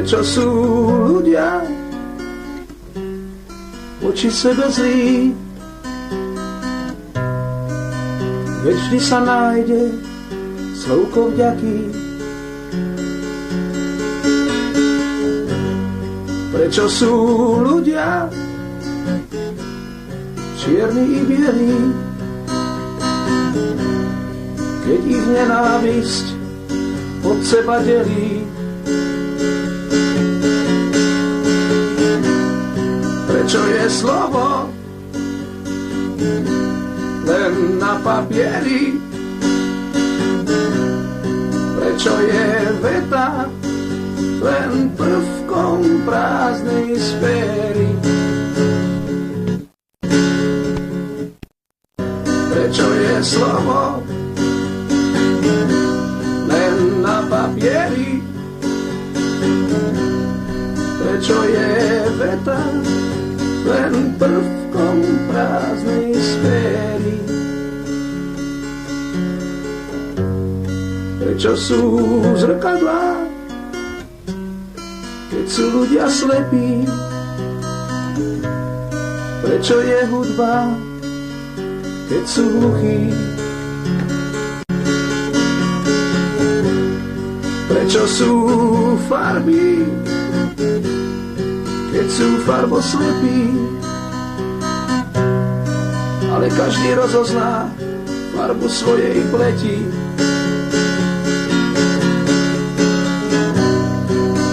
Prečo sú ľudia voči sebe zlí? Veď vždy sa nájde slovko vďaky. Prečo sú ľudia čierni i bielí, keď ich nenávisť od seba delí? Prečo je slovo len na papieri? Prečo je veta len prvkom prázdnej sféry? Prečo je slovo len na papieri? Prečo je veta len prvkom prázdnej sféry? Prečo sú zrkadlá, keď sú ľudia slepí? Prečo je hudba, keď sú hluchí? Prečo sú farby, keď sú farboslepí? Ale každý rozozná farbu svojej pleti.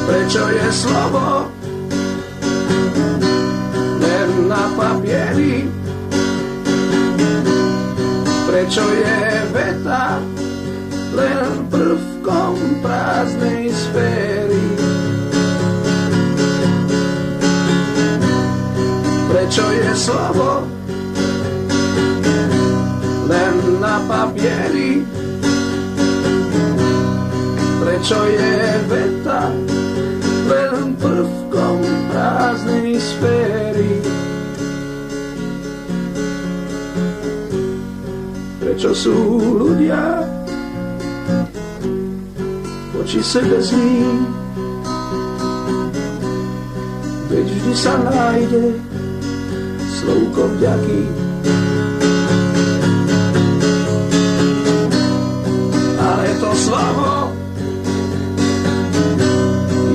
Prečo je slovo len na papieri? Prečo je veta len prvkom prázdnej sféry? Prečo je slovo len na papieri? Prečo je veta len prvkom prázdnej sféry? Prečo sú ľudia voči sebe zlí? Veď vždy sa nájde slovko vďaky. Ale to slovo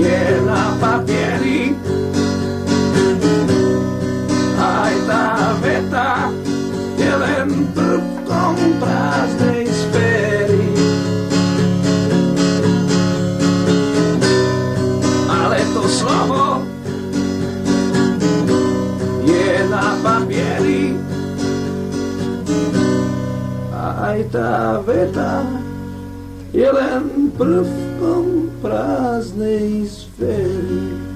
je na papieri, aj tá veta je len prvkom prázdnej sféry. Ale to slovo je na papieri, aj tá veta je len prvkom prázdnej sféry.